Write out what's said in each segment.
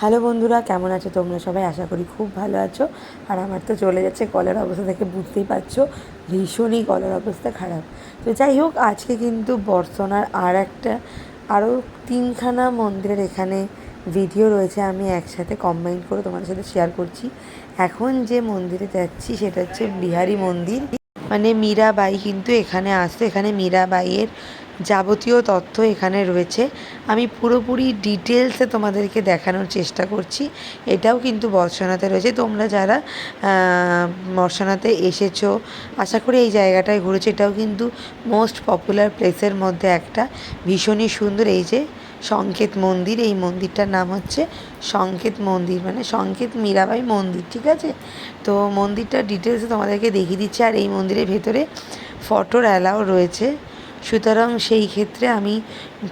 Hello বন্ধুরা, কেমন আছো তোমরা সবাই? আশা করি খুব ভালো আছো। আর আমার তো চলে যাচ্ছে, গলার অবস্থা থেকে বুঝতেই পারছো, ভীষণই গলার অবস্থা খারাপ। তো যাই হোক, আজকে কিন্তু বর্ষনার আরও 3খানা মন্দিরের এখানে ভিডিও রয়েছে, আমি একসাথে কম্বাইন করে তোমাদের সাথে শেয়ার করছি। এখন যে মন্দিরে যাচ্ছি সেটা হচ্ছে বিহারি মন্দির, মানে মীরাবাই কিন্তু এখানে আসতো। এখানে মীরাবাইয়ের যাবতীয় তথ্য এখানে রয়েছে। আমি পুরোপুরি ডিটেলসে তোমাদেরকে দেখানোর চেষ্টা করছি। এটাও কিন্তু বর্ষনাতে রয়েছে। তোমরা যারা বর্ষনাতে এসেছো, আশা করি এই জায়গাটায় ঘুরেছো। এটাও কিন্তু মোস্ট পপুলার প্লেসের মধ্যে একটা, ভীষণই সুন্দর। এই যে সংকেত মন্দির, এই মন্দিরটার নাম হচ্ছে সংকেত মন্দির, মানে সংকেত মীরাবাই মন্দির, ঠিক আছে? তো মন্দিরটার ডিটেলসে তোমাদেরকে দেখিয়ে দিচ্ছি। আর এই মন্দিরের ভেতরে ফটোর অ্যালাও রয়েছে, সুতরাং সেই ক্ষেত্রে আমি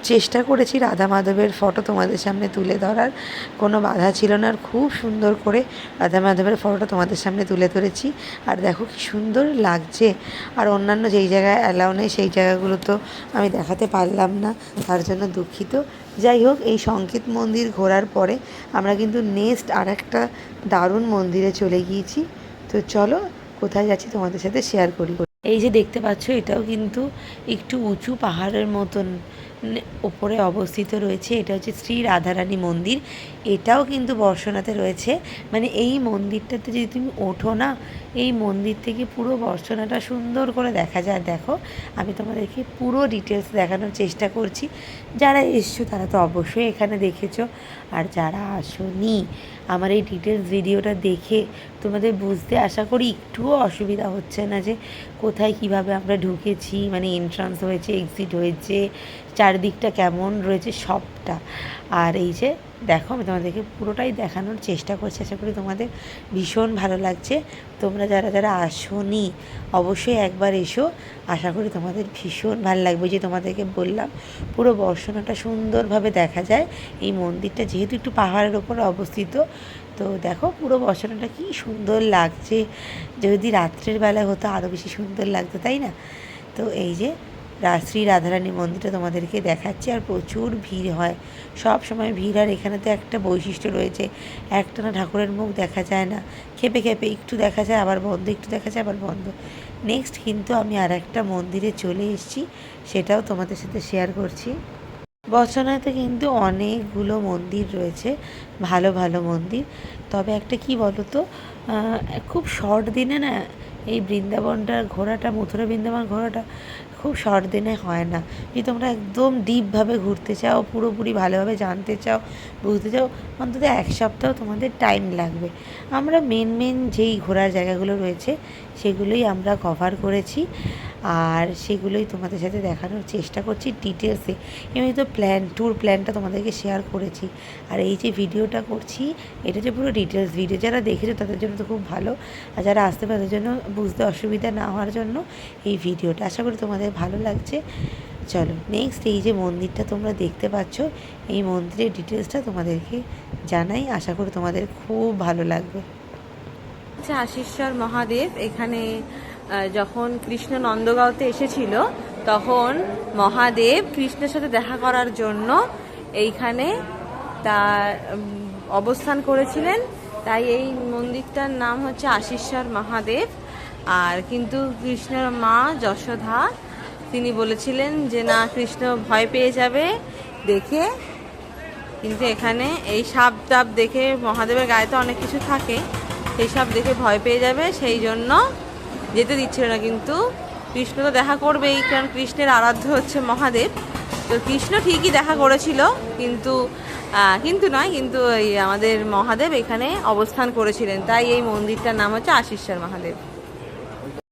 চেষ্টা করেছি রাধা মাধবের ফটো তোমাদের সামনে তুলে ধরার, কোনো বাধা ছিল না। আর খুব সুন্দর করে রাধা মাধবের ফটোটা তোমাদের সামনে তুলে ধরেছি। আর দেখো কি সুন্দর লাগছে। আর অন্যান্য যেই জায়গায় অ্যালাউ নেই সেই জায়গাগুলো তো আমি দেখাতে পারলাম না, তার জন্য দুঃখিত। যাই হোক, এই সংকেত মন্দির ঘোরার পরে আমরা কিন্তু নেক্সট আর একটা দারুণ মন্দিরে চলে গিয়েছি। তো চলো, কোথায় যাচ্ছি তোমাদের সাথে শেয়ার করি। এই যে দেখতে পাচ্ছ, এটাও কিন্তু একটু উঁচু পাহাড়ের মতন ওপরে অবস্থিত রয়েছে। এটা হচ্ছে শ্রী রাধারানী মন্দির। এটাও কিন্তু বর্ষনাতে রয়েছে। মানে এই মন্দিরটাতে যদি তুমি ওঠো না, এই মন্দির থেকে পুরো বর্ষনাটা সুন্দর করে দেখা যায়। দেখো, আমি তোমাদেরকে পুরো ডিটেলস দেখানোর চেষ্টা করছি। যারা এসছো তারা তো অবশ্যই এখানে দেখেছো, আর যারা আসোনি, আমার এই ডিটেলস ভিডিওটা দেখে তোমাদের বুঝতে আশা করি একটুও অসুবিধা হচ্ছে না যে কোথায় কিভাবে আমরা ঢুকেছি, মানে এন্ট্রান্স হয়েছে, এক্সিট হয়েছে, চারদিকটা কেমন রয়েছে সবটা। আর এই যে দেখো, আমি তোমাদেরকে পুরোটাই দেখানোর চেষ্টা করছি। আশা করি তোমাদের ভীষণ ভালো লাগছে। তোমরা যারা যারা আসোনি অবশ্যই একবার এসো, আশা করি তোমাদের ভীষণ ভালো লাগবে। যে তোমাদেরকে বললাম, পুরো বর্ষনাটা সুন্দরভাবে দেখা যায়। এই মন্দিরটা যেহেতু একটু পাহাড়ের ওপরে অবস্থিত, তো দেখো পুরো বর্ষনাটা কি সুন্দর লাগছে। যদি রাত্রের বেলা হতো আরও বেশি সুন্দর লাগতো, তাই না? তো এই যে শ্রী রাধারানী মন্দিরটা তোমাদেরকে দেখাচ্ছি। আর প্রচুর ভিড় হয়, সব সময় ভিড়। আর এখানে তো একটা বৈশিষ্ট্য রয়েছে, একটানা ঠাকুরের মুখ দেখা যায় না, খেপে খেপে একটু দেখা যায় আবার বন্ধ, একটু দেখা যায় আবার বন্ধ। নেক্সট কিন্তু আমি আর একটা মন্দিরে চলে এসেছি, সেটাও তোমাদের সাথে শেয়ার করছি। বর্ষনাতে কিন্তু অনেকগুলো মন্দির রয়েছে, ভালো ভালো মন্দির। তবে একটা কি বলো তো, খুব শর্ট দিনে না এই বৃন্দাবনটা ঘোরাটা, মথুরা বৃন্দাবন ঘোরাটা খুব শর্ট দিনে হয় না। যদি তোমরা একদম ডিপভাবে ঘুরতে চাও, পুরোপুরি ভালোভাবে জানতে চাও, বুঝতে চাও, অন্তত 1 সপ্তাহ তোমাদের টাইম লাগবে। আমরা মেন যেই ঘোরার জায়গাগুলো রয়েছে সেগুলোই আমরা কভার করেছি, আর সেগুলোই তোমাদের সাথে দেখানোর চেষ্টা করছি ডিটেলসে। এমনি তো ট্যুর প্ল্যানটা তোমাদেরকে শেয়ার করেছি। আর এই যে ভিডিওটা করছি, এটা যে পুরো ডিটেলস ভিডিও, যারা দেখেছো তাদের জন্য তো খুব ভালো, আর যারা আসতে পারে তাদের জন্য বুঝতে অসুবিধা না হওয়ার জন্য এই ভিডিওটা। আশা করি তোমাদের ভালো লাগছে। চলো নেক্সট, এই যে মন্দিরটা তোমরা দেখতে পাচ্ছ, এই মন্দিরের ডিটেলসটা তোমাদেরকে জানাই, আশা করি তোমাদের খুব ভালো লাগবে। আশীশ্বর মহাদেব এখানে যখন কৃষ্ণ নন্দগাঁওতে এসেছিল, তখন মহাদেব কৃষ্ণের সাথে দেখা করার জন্য এইখানে তার অবস্থান করেছিলেন। তাই এই মন্দিরটার নাম হচ্ছে আশীশ্বর মহাদেব। আর কিন্তু কৃষ্ণের মা যশোদা তিনি বলেছিলেন যে না, কৃষ্ণ ভয় পেয়ে যাবে দেখে। কিন্তু এখানে এই সাপ টাপ দেখে, মহাদেবের গায়ে তো অনেক কিছু থাকে, সেই সব দেখে ভয় পেয়ে যাবে, সেই জন্য যেতে দিচ্ছিল না। কিন্তু কৃষ্ণ তো দেখা করবেই, কারণ কৃষ্ণের আরাধ্য হচ্ছে মহাদেব। তো কৃষ্ণ ঠিকই দেখা করেছিল, কিন্তু এই আমাদের মহাদেব এখানে অবস্থান করেছিলেন। তাই এই মন্দিরটার নাম হচ্ছে আশীশ্বর মহাদেব।